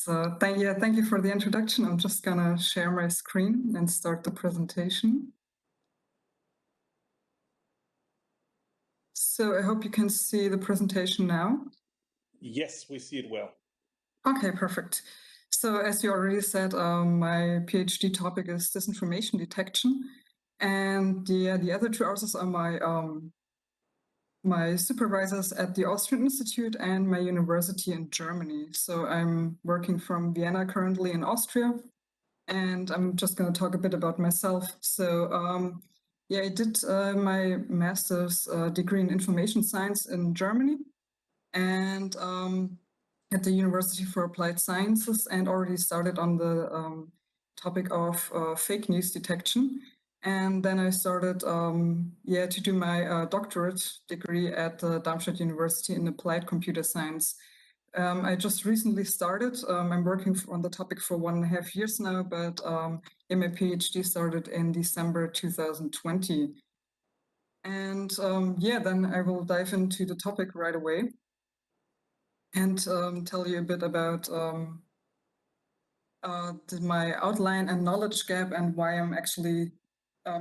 So thank you for the introduction. I'm just gonna share my screen and start the presentation. So I hope you can see the presentation now. Yes, we see it well. Okay, perfect. So as you already said, my PhD topic is disinformation detection, and the other two authors are my supervisors at the Austrian Institute and my university in Germany. So I'm working from Vienna currently in Austria, and I'm just going to talk a bit about myself. So I did my master's degree in information science in Germany, and at the University for Applied Sciences, and already started on the topic of fake news detection. And then I started to do my doctorate degree at Darmstadt University in applied computer science. I just recently started. I'm working on the topic for 1.5 years now, but my PhD started in December 2020. And then I will dive into the topic right away and tell you a bit about my outline and knowledge gap and why I'm actually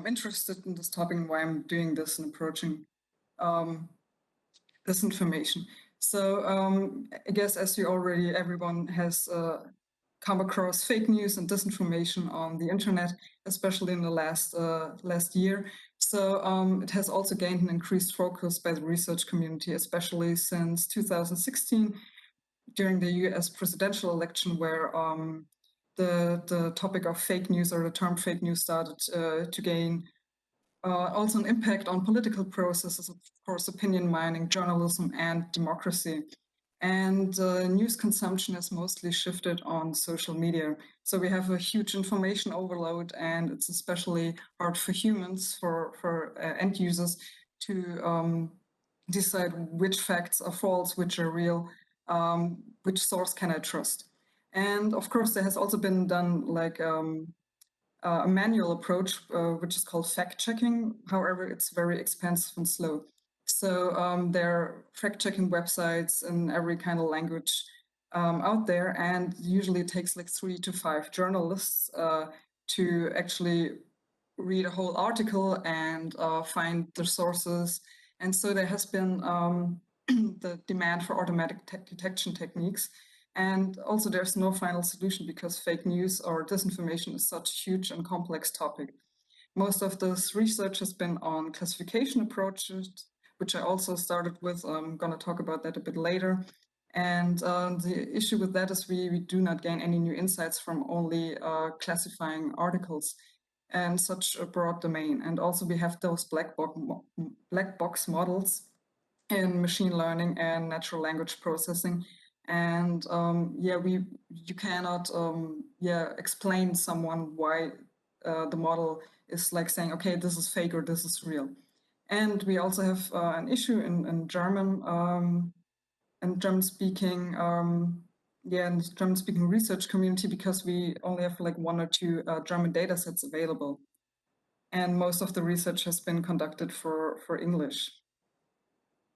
interested in this topic and why I'm doing this and approaching this information. So I guess as everyone has come across fake news and disinformation on the internet, especially in the last year. So it has also gained an increased focus by the research community, especially since 2016, during the US presidential election, where the topic of fake news or the term fake news started to gain also an impact on political processes, of course, opinion mining, journalism, and democracy. And news consumption has mostly shifted on social media. So we have a huge information overload, and it's especially hard for humans, for end users, to decide which facts are false, which are real, which source can I trust. And of course, there has also been done like a manual approach, which is called fact-checking. However, it's very expensive and slow. So there are fact-checking websites in every kind of language out there, and usually it takes like 3 to 5 journalists to actually read a whole article and find the sources. And so there has been the demand for automatic detection techniques. And also there's no final solution because fake news or disinformation is such a huge and complex topic. Most of this research has been on classification approaches, which I also started with. I'm going to talk about that a bit later. And the issue with that is we do not gain any new insights from only classifying articles and such a broad domain. And also we have those black box models in machine learning and natural language processing. And you cannot explain someone why the model is like saying, okay, this is fake or this is real. And we also have an issue in German and German-speaking in the German-speaking research community, because we only have like 1 or 2 German data sets available. And most of the research has been conducted for English.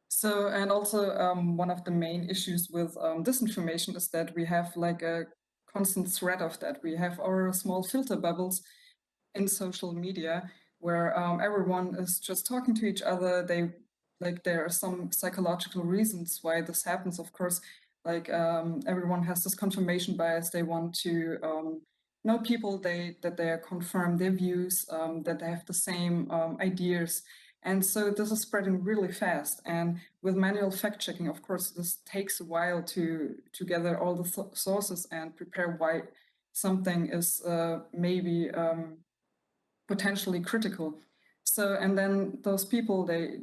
So, and also one of the main issues with disinformation is that we have like a constant threat of that. We have our small filter bubbles in social media where everyone is just talking to each other. There are some psychological reasons why this happens. Of course, like everyone has this confirmation bias. They want to know people that they confirm their views, that they have the same ideas. And so this is spreading really fast. And with manual fact-checking, of course, this takes a while to gather all the sources and prepare why something is maybe potentially critical. So, and then those people, they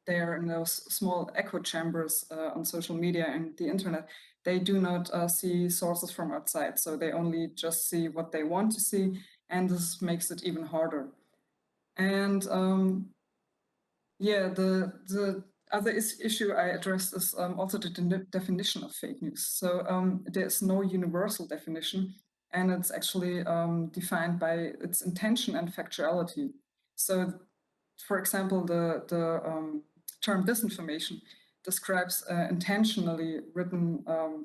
are in those small echo chambers on social media and the internet. They do not see sources from outside. So they only just see what they want to see. And this makes it even harder. And the other issue I addressed is also the definition of fake news. So there's no universal definition, and it's actually defined by its intention and factuality. So, for example, the term disinformation, describes intentionally written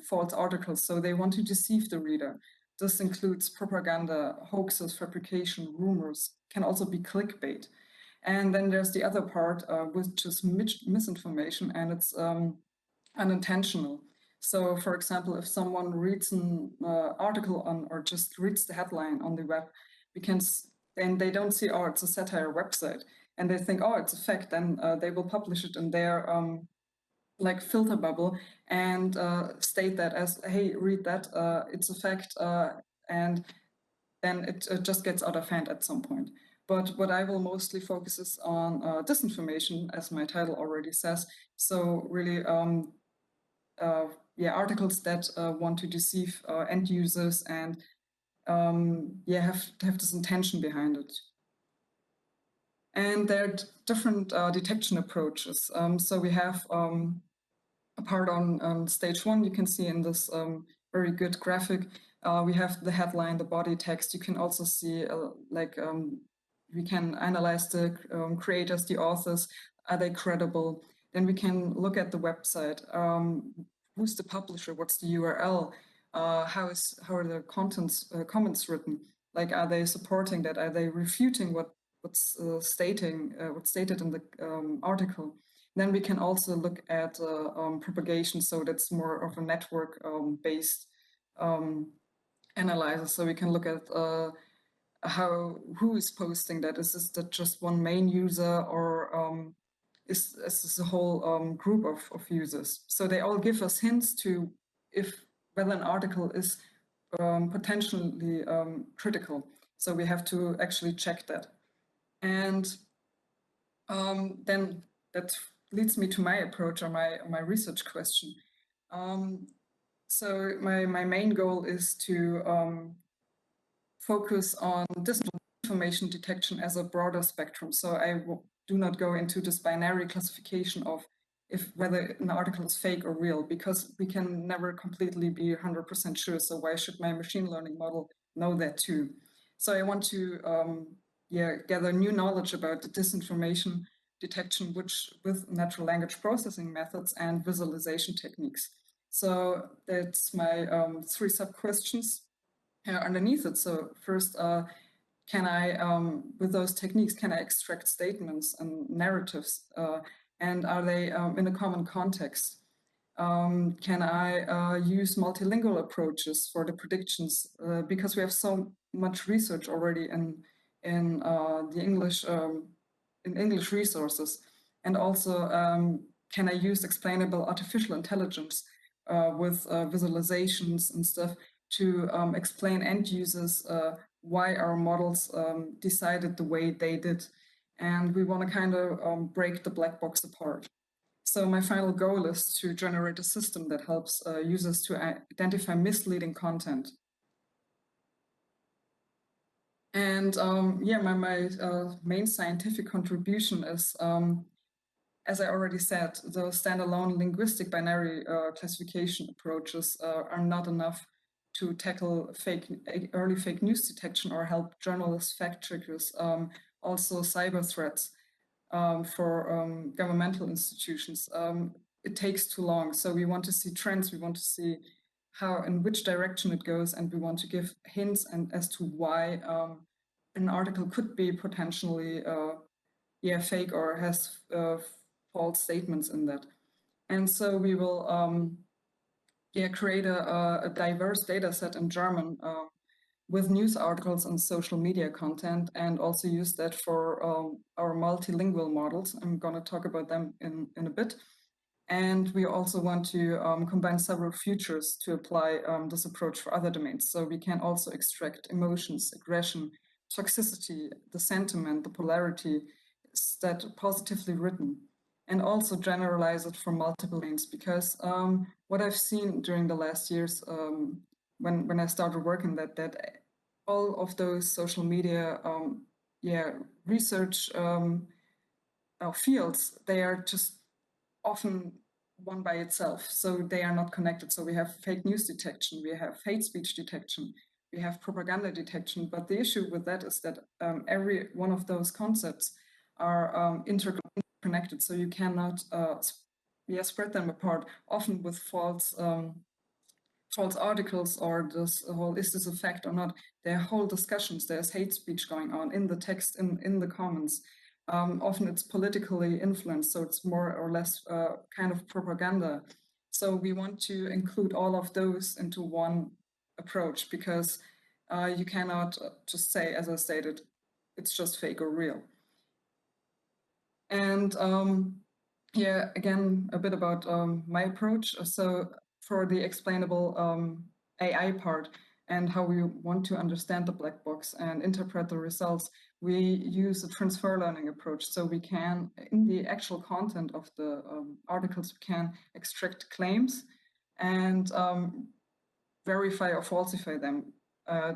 false articles. So they want to deceive the reader. This includes propaganda, hoaxes, fabrication, rumors, can also be clickbait. And then there's the other part, which is misinformation, and it's unintentional. So, for example, if someone reads an article on, or just reads the headline on the web, then they don't see, oh, it's a satire website, and they think, oh, it's a fact. Then they will publish it in their like filter bubble and state that as, hey, read that, it's a fact, and then it just gets out of hand at some point. But what I will mostly focus is on disinformation, as my title already says. So really, articles that want to deceive end users and have this intention behind it. And there are different detection approaches. So we have a part on stage one, you can see in this very good graphic. We have the headline, the body text. You can also see we can analyze the creators, the authors. Are they credible? Then we can look at the website. Who's the publisher? What's the URL? How are the comments written? Like, are they supporting that? Are they refuting what's stated in the article? Then we can also look at propagation, so that's more of a network based analyzer. So we can look at who is posting that. Is this just one main user, or is this a whole group of users? So they all give us hints to whether an article is potentially critical. So we have to actually check that. And then that leads me to my approach, or my research question. So my main goal is to focus on disinformation detection as a broader spectrum. So I do not go into this binary classification of whether an article is fake or real, because we can never completely be 100% sure. So why should my machine learning model know that too? So I want to gather new knowledge about the disinformation detection, with natural language processing methods and visualization techniques. So that's my 3 sub-questions underneath it. So first, can I, with those techniques, can I extract statements and narratives? And are they in a common context? Can I use multilingual approaches for the predictions? Because we have so much research already in the English in English resources. And also, can I use explainable artificial intelligence with visualizations and stuff to explain end users why our models decided the way they did? And we want to kind of break the black box apart. So my final goal is to generate a system that helps users to identify misleading content. And my main scientific contribution is, as I already said, the standalone linguistic binary classification approaches are not enough to tackle early fake news detection or help journalists, fact checkers, also cyber threats for governmental institutions. It takes too long. So we want to see trends. We want to see in which direction it goes, and we want to give hints as to why an article could be potentially fake or has false statements in that. And so we will create a diverse data set in German with news articles and social media content, and also use that for our multilingual models. I'm going to talk about them in a bit. And we also want to combine several features to apply this approach for other domains. So we can also extract emotions, aggression, toxicity, the sentiment, the polarity that positively written, and also generalize it for multiple domains. Because what I've seen during the last years, when I started working that all of those social media research fields, they are just often one by itself, so they are not connected. So we have fake news detection, we have hate speech detection, we have propaganda detection. But the issue with that is that every one of those concepts are interconnected. So you cannot spread them apart, often with false articles, or this whole, is this a fact or not? There are whole discussions, there's hate speech going on in the text, in the comments. Often it's politically influenced, so it's more or less kind of propaganda. So we want to include all of those into one approach, because you cannot just say, as I stated, it's just fake or real. And yeah, again, a bit about my approach. So for the explainable AI part and how we want to understand the black box and interpret the results, we use a transfer learning approach. So we can, in the actual content of the articles, we can extract claims and verify or falsify them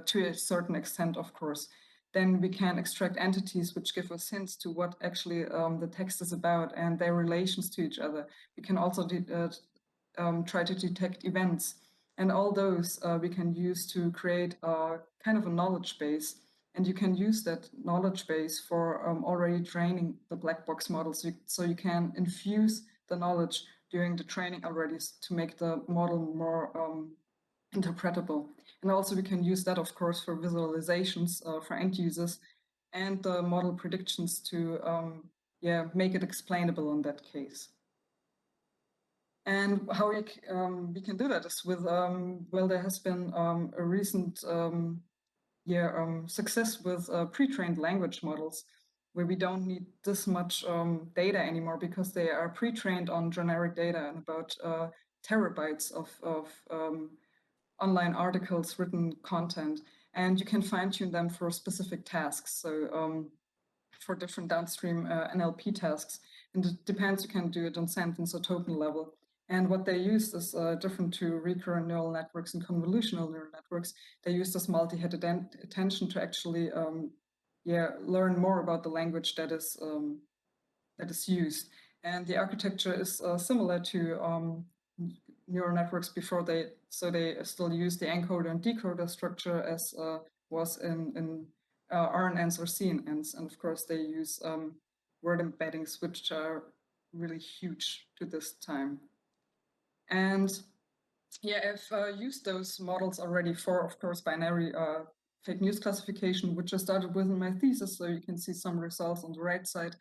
to a certain extent, of course. Then we can extract entities which give us hints to what actually the text is about and their relations to each other. We can also try to detect events. And all those we can use to create a kind of a knowledge base. And you can use that knowledge base for already training the black box models. So you can infuse the knowledge during the training already to make the model more interpretable. And also we can use that, of course, for visualizations for end users and the model predictions to make it explainable in that case. And how we can do that is with, well, there has been a recent success with pre-trained language models, where we don't need this much data anymore, because they are pre-trained on generic data and about terabytes of online articles, written content, and you can fine-tune them for specific tasks. So for different downstream NLP tasks, and it depends, you can do it on sentence or token level. And what they use is different to recurrent neural networks and convolutional neural networks. They use this multi-headed attention to actually learn more about the language that is used. And the architecture is similar to neural networks before they still use the encoder and decoder structure as was in RNNs or CNNs. And of course they use word embeddings, which are really huge to this time. And yeah, I've used those models already for, of course, binary fake news classification, which I started with in my thesis. So you can see some results on the right side.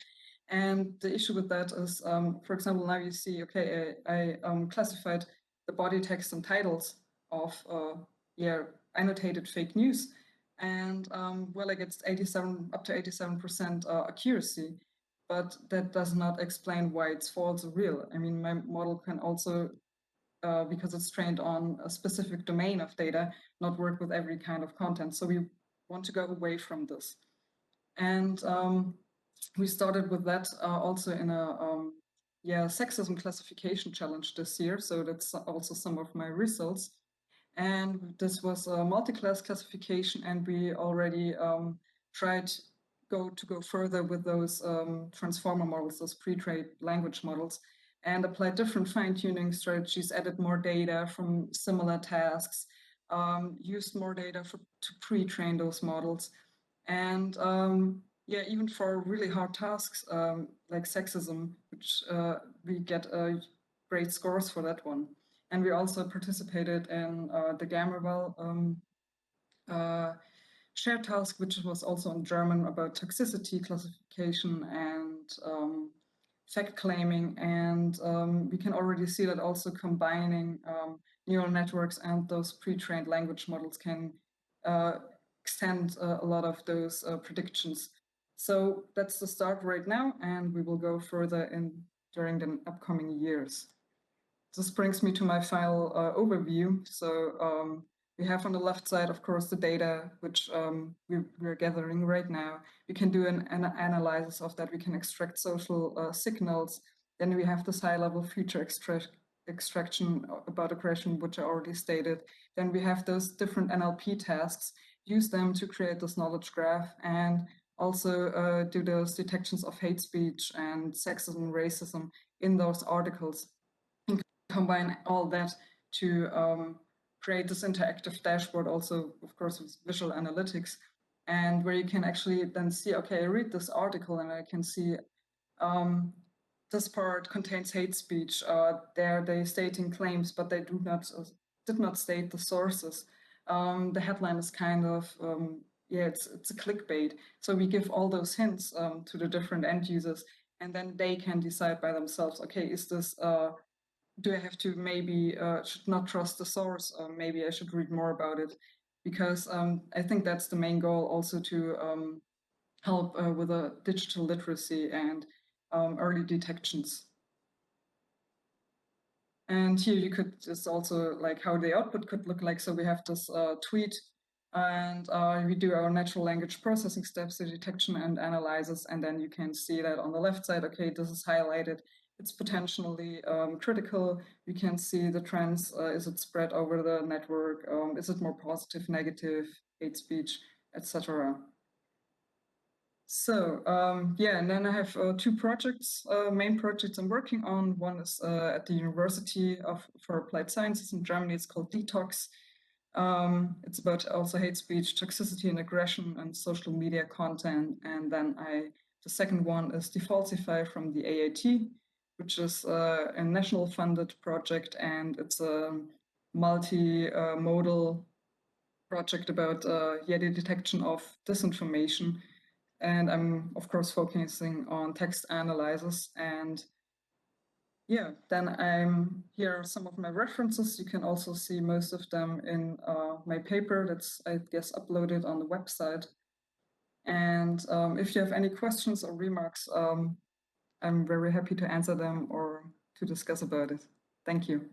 And the issue with that is, for example, now you see, okay, I classified the body text and titles of annotated fake news. And well, I get up to 87% accuracy, but that does not explain why it's false or real. I mean, my model can also, because it's trained on a specific domain of data, not work with every kind of content. So we want to go away from this. And we started with that also in a sexism classification challenge this year. So that's also some of my results. And this was a multi-class classification, and we already tried to go further with those transformer models, those pre-trained language models, and applied different fine-tuning strategies, added more data from similar tasks, used more data to pre-train those models. And even for really hard tasks like sexism, which we get great scores for that one. And we also participated in the Gamerwell shared task, which was also in German, about toxicity classification and fact claiming. And we can already see that also combining neural networks and those pre-trained language models can extend a lot of those predictions. So that's the start right now, and we will go further during the upcoming years. This brings me to my final overview. So we have on the left side, of course, the data which we're gathering right now. We can do an analysis of that. We can extract social signals. Then we have this high-level feature extraction about aggression, which I already stated. Then we have those different NLP tasks, use them to create this knowledge graph, and also do those detections of hate speech and sexism, racism in those articles. And combine all that to create this interactive dashboard, also, of course, with visual analytics, and where you can actually then see, okay, I read this article and I can see this part contains hate speech. There they stating claims, but they did not state the sources. The headline is kind of yeah, it's a clickbait. So we give all those hints to the different end users, and then they can decide by themselves. Okay, is this do I have to maybe should not trust the source, or maybe I should read more about it, because I think that's the main goal, also to help with digital literacy and early detections. And here you could just also like how the output could look like. So we have this tweet, and we do our natural language processing steps, the detection and analysis, and then you can see that on the left side, okay, this is highlighted. It's potentially critical. You can see the trends. Is it spread over the network? Is it more positive, negative, hate speech, etc.? So yeah, and then I have two projects, main projects I'm working on. One is at the University for Applied Sciences in Germany. It's called Detox. It's about also hate speech, toxicity and aggression, and social media content. And then the second one is Defalsify from the AIT, which is a national funded project, and it's a multi-modal project about the detection of disinformation. And I'm, of course, focusing on text analysis. And yeah, then here are some of my references. You can also see most of them in my paper that's, I guess, uploaded on the website. And if you have any questions or remarks, I'm very happy to answer them or to discuss about it. Thank you.